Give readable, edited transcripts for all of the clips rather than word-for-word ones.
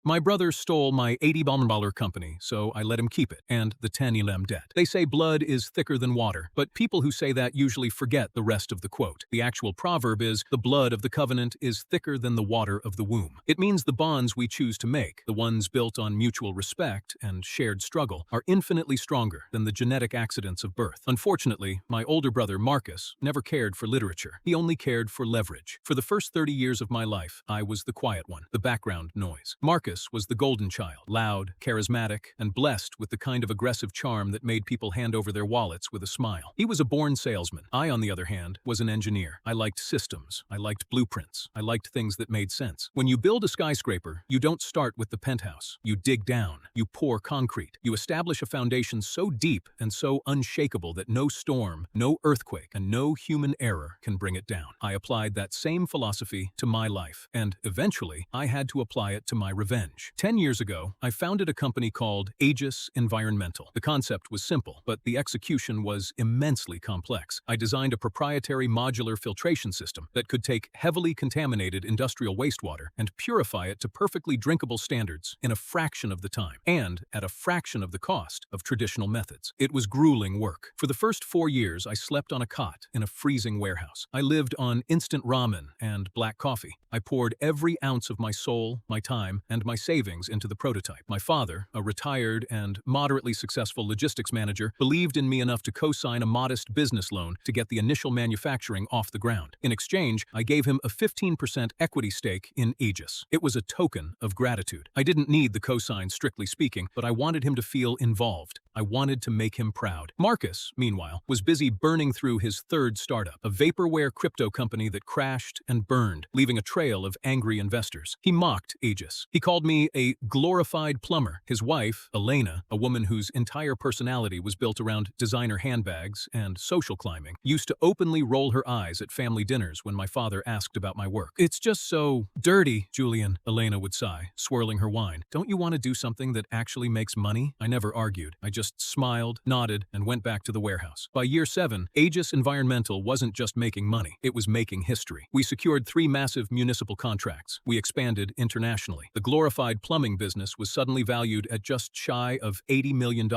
My brother stole my $80 company, so I let him keep it, and the 10 LM debt. They say blood is thicker than water, but people who say that usually forget the rest of the quote. The actual proverb is, the blood of the covenant is thicker than the water of the womb. It means the bonds we choose to make, the ones built on mutual respect and shared struggle, are infinitely stronger than the genetic accidents of birth. Unfortunately, my older brother, Marcus, never cared for literature. He only cared for leverage. For the first 30 years of my life, I was the quiet one, the background noise. Marcus was the golden child, loud, charismatic, and blessed with the kind of aggressive charm that made people hand over their wallets with a smile. He was a born salesman. I, on the other hand, was an engineer. I liked systems. I liked blueprints. I liked things that made sense. When you build a skyscraper, you don't start with the penthouse. You dig down. You pour concrete. You establish a foundation so deep and so unshakable that no storm, no earthquake, and no human error can bring it down. I applied that same philosophy to my life, and eventually, I had to apply it to my revenge. 10 years ago, I founded a company called Aegis Environmental. The concept was simple, but the execution was immensely complex. I designed a proprietary modular filtration system that could take heavily contaminated industrial wastewater and purify it to perfectly drinkable standards in a fraction of the time, and at a fraction of the cost of traditional methods. It was grueling work. For the first 4 years, I slept on a cot in a freezing warehouse. I lived on instant ramen and black coffee. I poured every ounce of my soul, my time, and my savings into the prototype. My father, a retired and moderately successful logistics manager, believed in me enough to co-sign a modest business loan to get the initial manufacturing off the ground. In exchange, I gave him a 15% equity stake in Aegis. It was a token of gratitude. I didn't need the co-sign, strictly speaking, but I wanted him to feel involved. I wanted to make him proud. Marcus, meanwhile, was busy burning through his third startup, a vaporware crypto company that crashed and burned, leaving a trail of angry investors. He mocked Aegis. He called me a glorified plumber. His wife, Elena, a woman whose entire personality was built around designer handbags and social climbing, used to openly roll her eyes at family dinners when my father asked about my work. "It's just so dirty, Julian," Elena would sigh, swirling her wine. "Don't you want to do something that actually makes money?" I never argued. I just smiled, nodded, and went back to the warehouse. By year 7, Aegis Environmental wasn't just making money, it was making history. We secured 3 massive municipal contracts. We expanded internationally. The glorified plumbing business was suddenly valued at just shy of $80 million.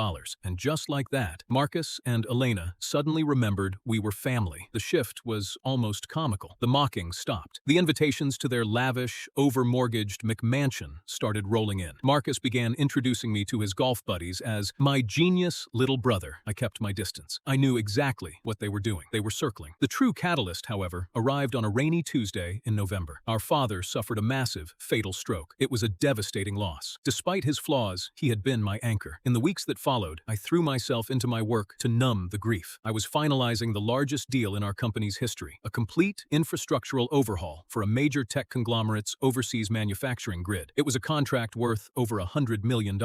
And just like that, Marcus and Elena suddenly remembered we were family. The shift was almost comical. The mocking stopped. The invitations to their lavish, over-mortgaged McMansion started rolling in. Marcus began introducing me to his golf buddies as my genius little brother. I kept my distance. I knew exactly what they were doing. They were circling. The true catalyst, however, arrived on a rainy Tuesday in November. Our father suffered a massive, fatal stroke. It was a devastating loss. Despite his flaws, he had been my anchor. In the weeks that followed, I threw myself into my work to numb the grief. I was finalizing the largest deal in our company's history, a complete infrastructural overhaul for a major tech conglomerate's overseas manufacturing grid. It was a contract worth over $100 million.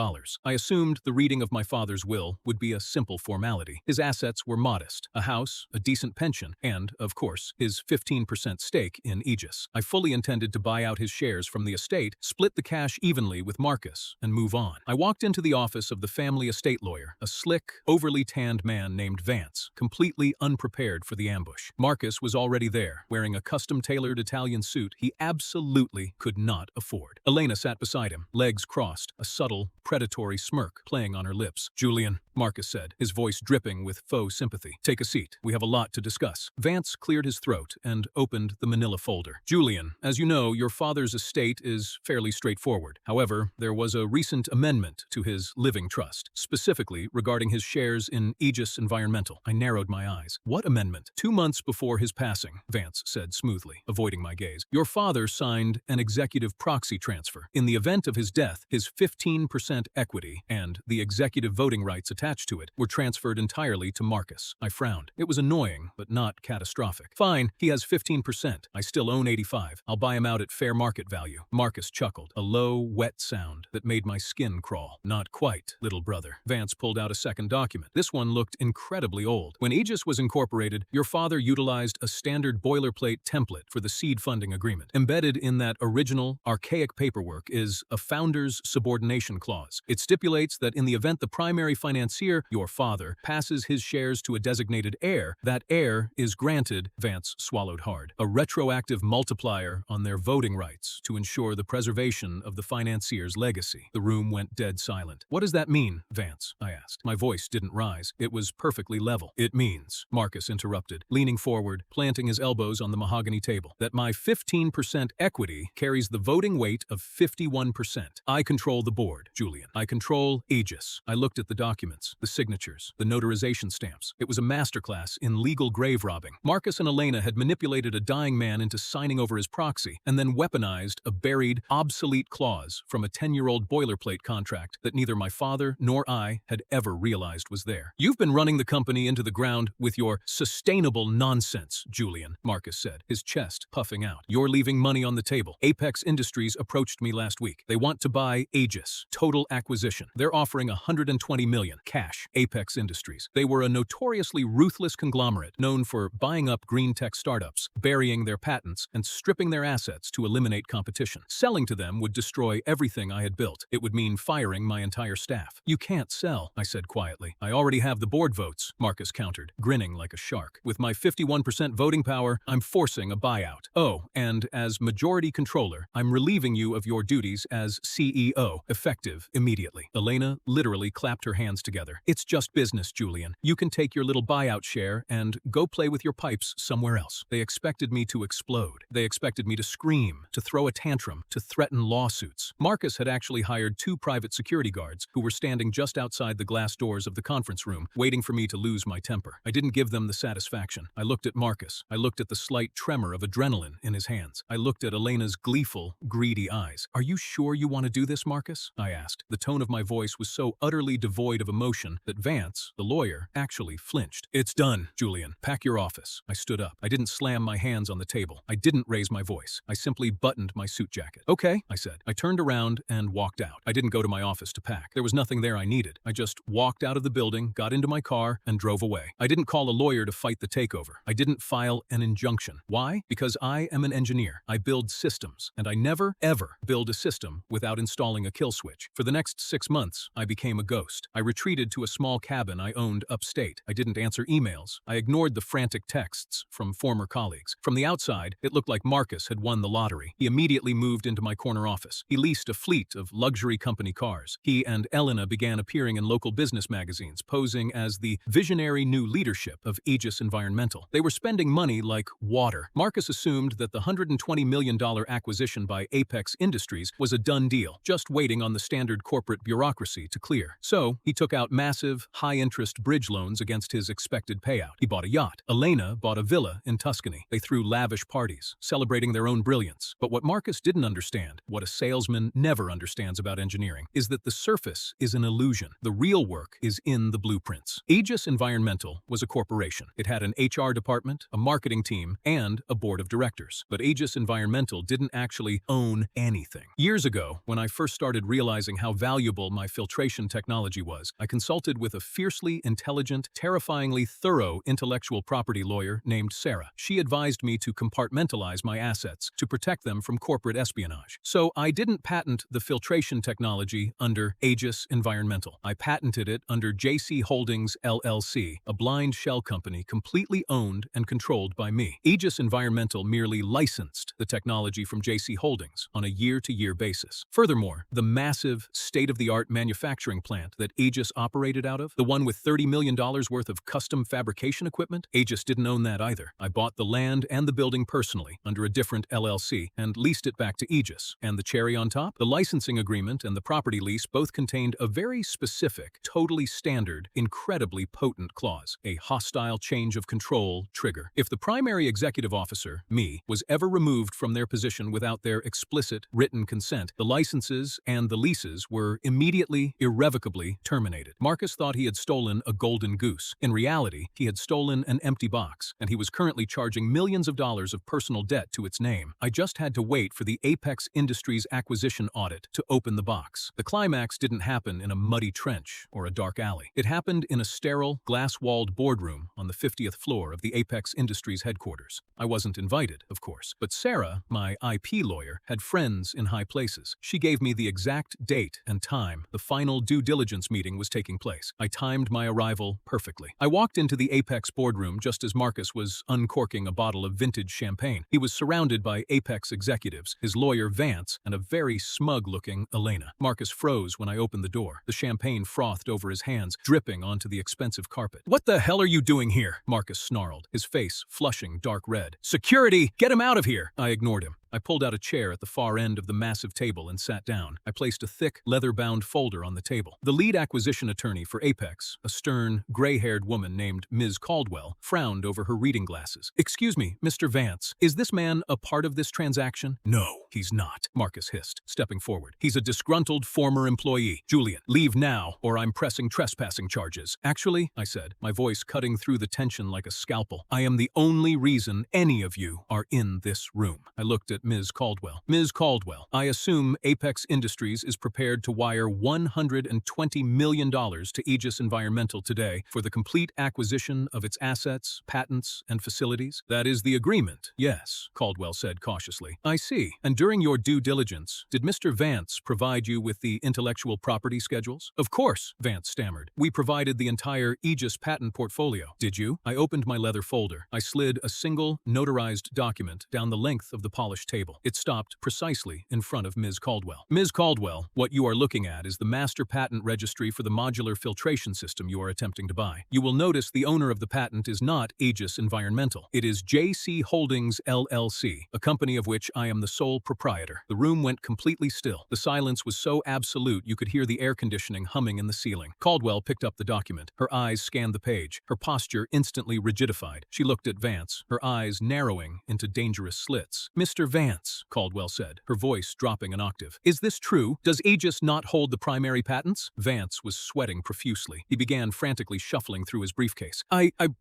I assumed the reading of my father's will would be a simple formality. His assets were modest: a house, a decent pension, and, of course, his 15% stake in Aegis. I fully intended to buy out his shares from the estate, split the cash evenly with Marcus, and move on. I walked into the office of the family estate lawyer, a slick, overly tanned man named Vance, completely unprepared for the ambush. Marcus was already there, wearing a custom-tailored Italian suit he absolutely could not afford. Elena sat beside him, legs crossed, a subtle, predatory smirk playing on her lips. "Julian," Marcus said, his voice dripping with faux sympathy. "Take a seat. We have a lot to discuss." Vance cleared his throat and opened the manila folder. "Julian, as you know, your father's estate is fairly straightforward. However, there was a recent amendment to his living trust, specifically regarding his shares in Aegis Environmental." I narrowed my eyes. "What amendment?" "2 months before his passing," Vance said smoothly, avoiding my gaze, "your father signed an executive proxy transfer. In the event of his death, his 15% equity and the executive voting rights attached to it were transferred entirely to Marcus." I frowned. It was annoying, but not catastrophic. "Fine, he has 15%. I still own 85. I'll buy him out at fair market value." Marcus chuckled, a low, wet sound that made my skin crawl. "Not quite, little brother." Vance pulled out a second document. This one looked incredibly old. "When Aegis was incorporated, your father utilized a standard boilerplate template for the seed funding agreement. Embedded in that original, archaic paperwork is a founder's subordination clause. It stipulates that in the event the primary financier financier, your father, passes his shares to a designated heir, that heir is granted," Vance swallowed hard, "a retroactive multiplier on their voting rights to ensure the preservation of the financier's legacy." The room went dead silent. "What does that mean, Vance?" I asked. My voice didn't rise. It was perfectly level. "It means," Marcus interrupted, leaning forward, planting his elbows on the mahogany table, "that my 15% equity carries the voting weight of 51%. I control the board, Julian. I control Aegis." I looked at the documents, the signatures, the notarization stamps. It was a masterclass in legal grave robbing. Marcus and Elena had manipulated a dying man into signing over his proxy, and then weaponized a buried, obsolete clause from a 10-year-old boilerplate contract that neither my father nor I had ever realized was there. "You've been running the company into the ground with your sustainable nonsense, Julian," Marcus said, his chest puffing out. "You're leaving money on the table. Apex Industries approached me last week. They want to buy Aegis. Total acquisition. They're offering $120 million, cash. Apex Industries. They were a notoriously ruthless conglomerate known for buying up green tech startups, burying their patents, and stripping their assets to eliminate competition. Selling to them would destroy everything I had built. It would mean firing my entire staff." "You can't sell," I said quietly. "I already have the board votes," Marcus countered, grinning like a shark. "With my 51% voting power, I'm forcing a buyout. Oh, and as majority controller, I'm relieving you of your duties as CEO, effective immediately." Elena literally clapped her hands together. "It's just business, Julian. You can take your little buyout share and go play with your pipes somewhere else." They expected me to explode. They expected me to scream, to throw a tantrum, to threaten lawsuits. Marcus had actually hired 2 private security guards who were standing just outside the glass doors of the conference room, waiting for me to lose my temper. I didn't give them the satisfaction. I looked at Marcus. I looked at the slight tremor of adrenaline in his hands. I looked at Elena's gleeful, greedy eyes. "Are you sure you want to do this, Marcus?" I asked. The tone of my voice was so utterly devoid of emotion that Vance, the lawyer, actually flinched. "It's done, Julian. Pack your office." I stood up. I didn't slam my hands on the table. I didn't raise my voice. I simply buttoned my suit jacket. "Okay," I said. I turned around and walked out. I didn't go to my office to pack. There was nothing there I needed. I just walked out of the building, got into my car, and drove away. I didn't call a lawyer to fight the takeover. I didn't file an injunction. Why? Because I am an engineer. I build systems, and I never, ever build a system without installing a kill switch. For the next 6 months, I became a ghost. I retreated to a small cabin I owned upstate. I didn't answer emails. I ignored the frantic texts from former colleagues. From the outside, it looked like Marcus had won the lottery. He immediately moved into my corner office. He leased a fleet of luxury company cars. He and Elena began appearing in local business magazines, posing as the visionary new leadership of Aegis Environmental. They were spending money like water. Marcus assumed that the $120 million acquisition by Apex Industries was a done deal, just waiting on the standard corporate bureaucracy to clear. So, he took out massive, high-interest bridge loans against his expected payout. He bought a yacht. Elena bought a villa in Tuscany. They threw lavish parties, celebrating their own brilliance. But what Marcus didn't understand, what a salesman never understands about engineering, is that the surface is an illusion. The real work is in the blueprints. Aegis Environmental was a corporation. It had an HR department, a marketing team, and a board of directors. But Aegis Environmental didn't actually own anything. Years ago, when I first started realizing how valuable my filtration technology was, I consulted with a fiercely intelligent, terrifyingly thorough intellectual property lawyer named Sarah. She advised me to compartmentalize my assets to protect them from corporate espionage. So I didn't patent the filtration technology under Aegis Environmental. I patented it under JC Holdings LLC, a blind shell company completely owned and controlled by me. Aegis Environmental merely licensed the technology from JC Holdings on a year-to-year basis. Furthermore, the massive, state-of-the-art manufacturing plant that Aegis operated out of, the one with $30 million worth of custom fabrication equipment, Aegis didn't own that either. I bought the land and the building personally under a different LLC and leased it back to Aegis. And the cherry on top? The licensing agreement and the property lease both contained a very specific, totally standard, incredibly potent clause, a hostile change of control trigger. If the primary executive officer, me, was ever removed from their position without their explicit written consent, the licenses and the leases were immediately, irrevocably terminated. Marcus thought he had stolen a golden goose. In reality, he had stolen an empty box, and he was currently charging millions of dollars of personal debt to its name. I just had to wait for the Apex Industries acquisition audit to open the box. The climax didn't happen in a muddy trench or a dark alley. It happened in a sterile, glass-walled boardroom on the 50th floor of the Apex Industries headquarters. I wasn't invited, of course, but Sarah, my IP lawyer, had friends in high places. She gave me the exact date and time the final due diligence meeting was taking taking place. I timed my arrival perfectly. I walked into the Apex boardroom just as Marcus was uncorking a bottle of vintage champagne. He was surrounded by Apex executives, his lawyer Vance, and a very smug-looking Elena. Marcus froze when I opened the door. The champagne frothed over his hands, dripping onto the expensive carpet. "What the hell are you doing here?" Marcus snarled, his face flushing dark red. "Security! Get him out of here!" I ignored him. I pulled out a chair at the far end of the massive table and sat down. I placed a thick, leather-bound folder on the table. The lead acquisition attorney for Apex, a stern, gray-haired woman named Ms. Caldwell, frowned over her reading glasses. "Excuse me, Mr. Vance, is this man a part of this transaction?" "No, he's not," Marcus hissed, stepping forward. "He's a disgruntled former employee. Julian, leave now, or I'm pressing trespassing charges." "Actually," I said, my voice cutting through the tension like a scalpel, "I am the only reason any of you are in this room." I looked at Ms. Caldwell. "Ms. Caldwell, I assume Apex Industries is prepared to wire $120 million to Aegis Environmental today for the complete acquisition of its assets, patents, and facilities?" "That is the agreement, yes," Caldwell said cautiously. "I see. And during your due diligence, did Mr. Vance provide you with the intellectual property schedules?" "Of course," Vance stammered. "We provided the entire Aegis patent portfolio." "Did you?" I opened my leather folder. I slid a single, notarized document down the length of the polished table. It stopped precisely in front of Ms. Caldwell. "Ms. Caldwell, what you are looking at is the master patent registry for the modular filtration system you are attempting to buy. You will notice the owner of the patent is not Aegis Environmental. It is JC Holdings LLC, a company of which I am the sole proprietor." The room went completely still. The silence was so absolute you could hear the air conditioning humming in the ceiling. Caldwell picked up the document. Her eyes scanned the page. Her posture instantly rigidified. She looked at Vance, her eyes narrowing into dangerous slits. "Mr. Vance," Caldwell said, her voice dropping an octave, "is this true? Does Aegis not hold the primary patents?" Vance was sweating profusely. He began frantically shuffling through his briefcase.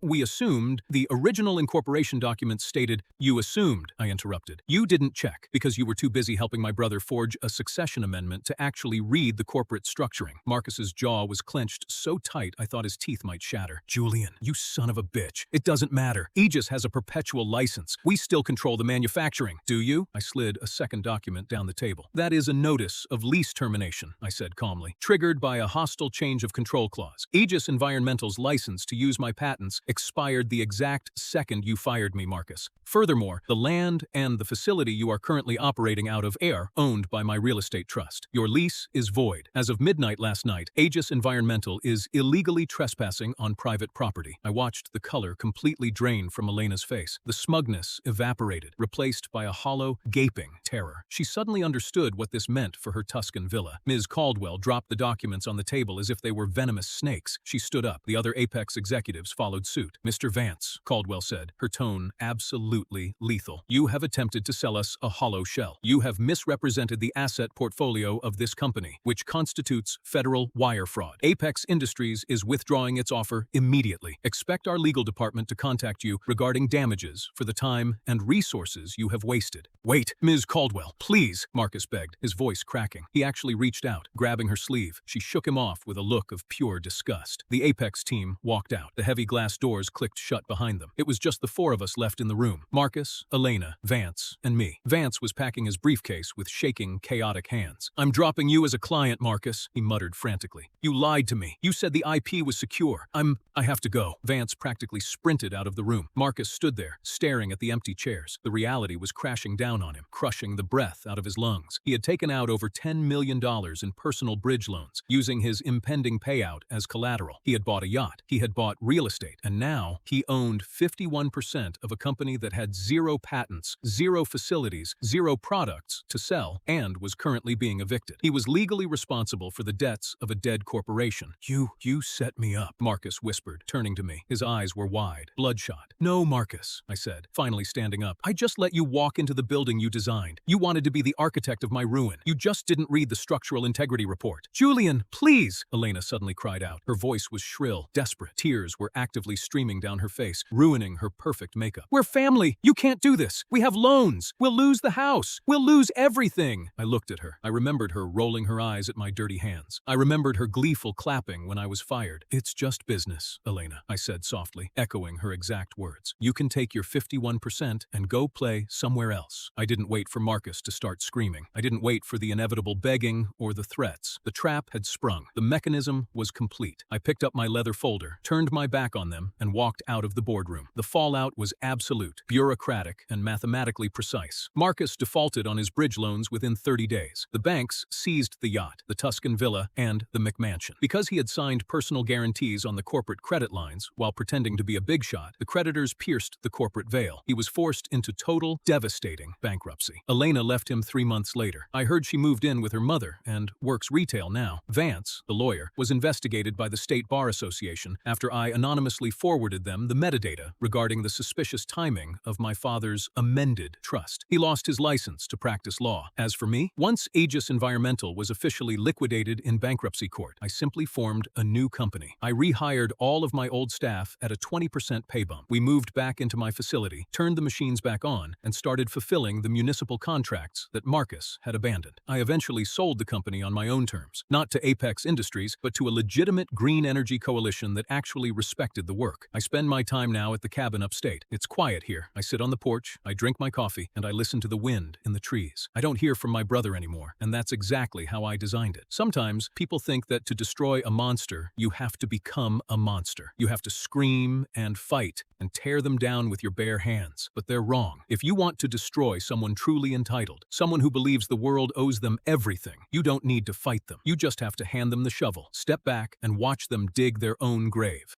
We assumed the original incorporation documents stated." "You assumed," I interrupted. "You didn't check because you were too busy helping my brother forge a succession amendment to actually read the corporate structuring." Marcus's jaw was clenched so tight I thought his teeth might shatter. "Julian, you son of a bitch. It doesn't matter. Aegis has a perpetual license. We still control the manufacturing." "Do you?" I slid a second document down the table. "That is a notice of lease termination," I said calmly, "triggered by a hostile change of control clause. Aegis Environmental's license to use my patents expired the exact second you fired me, Marcus. Furthermore, the land and the facility you are currently operating out of are owned by my real estate trust. Your lease is void. As of midnight last night, Aegis Environmental is illegally trespassing on private property." I watched the color completely drain from Elena's face. The smugness evaporated, replaced by a hollow, gaping terror. She suddenly understood what this meant for her Tuscan villa. Ms. Caldwell dropped the documents on the table as if they were venomous snakes. She stood up. The other Apex executives followed suit. "Mr. Vance," Caldwell said, her tone absolutely lethal, "you have attempted to sell us a hollow shell. You have misrepresented the asset portfolio of this company, which constitutes federal wire fraud. Apex Industries is withdrawing its offer immediately. Expect our legal department to contact you regarding damages for the time and resources you have wasted." "Wait, Ms. Caldwell, please," Marcus begged, his voice cracking. He actually reached out, grabbing her sleeve. She shook him off with a look of pure disgust. The Apex team walked out. The heavy glass doors clicked shut behind them. It was just the four of us left in the room: Marcus, Elena, Vance, and me. Vance was packing his briefcase with shaking, chaotic hands. "I'm dropping you as a client, Marcus," he muttered frantically. "You lied to me. You said the IP was secure. I have to go." Vance practically sprinted out of the room. Marcus stood there, staring at the empty chairs. The reality was crashing down on him, crushing the breath out of his lungs. He had taken out over $10 million in personal bridge loans, using his impending payout as collateral. He had bought a yacht. He had bought real estate. And now he owned 51% of a company that had 0 patents, 0 facilities, 0 products to sell, and was currently being evicted. He was legally responsible for the debts of a dead corporation. You set me up," Marcus whispered, turning to me. His eyes were wide, bloodshot. "No, Marcus," I said, finally standing up. "I just let you walk into the building you designed. You wanted to be the architect of my ruin. You just didn't read the structural integrity report." "Julian, please!" Elena suddenly cried out. Her voice was shrill, desperate. Tears were actively streaming down her face, ruining her perfect makeup. "We're family. You can't do this. We have loans. We'll lose the house. We'll lose everything." I looked at her. I remembered her rolling her eyes at my dirty hands. I remembered her gleeful clapping when I was fired. "It's just business, Elena," I said softly, echoing her exact words. "You can take your 51% and go play somewhere else." else. I didn't wait for Marcus to start screaming. I didn't wait for the inevitable begging or the threats. The trap had sprung. The mechanism was complete. I picked up my leather folder, turned my back on them, and walked out of the boardroom. The fallout was absolute, bureaucratic, and mathematically precise. Marcus defaulted on his bridge loans within 30 days. The banks seized the yacht, the Tuscan villa, and the McMansion. Because he had signed personal guarantees on the corporate credit lines while pretending to be a big shot, the creditors pierced the corporate veil. He was forced into total, devastating bankruptcy. Elena left him 3 months later. I heard she moved in with her mother and works retail now. Vance, the lawyer, was investigated by the State Bar Association after I anonymously forwarded them the metadata regarding the suspicious timing of my father's amended trust. He lost his license to practice law. As for me, once Aegis Environmental was officially liquidated in bankruptcy court, I simply formed a new company. I rehired all of my old staff at a 20% pay bump. We moved back into my facility, turned the machines back on, and started fulfilling the municipal contracts that Marcus had abandoned. I eventually sold the company on my own terms, not to Apex Industries, but to a legitimate green energy coalition that actually respected the work. I spend my time now at the cabin upstate. It's quiet here. I sit on the porch, I drink my coffee, and I listen to the wind in the trees. I don't hear from my brother anymore, and that's exactly how I designed it. Sometimes people think that to destroy a monster, you have to become a monster. You have to scream and fight and tear them down with your bare hands. But they're wrong. If you want to destroy someone truly entitled, someone who believes the world owes them everything, you don't need to fight them. You just have to hand them the shovel, step back, and watch them dig their own grave.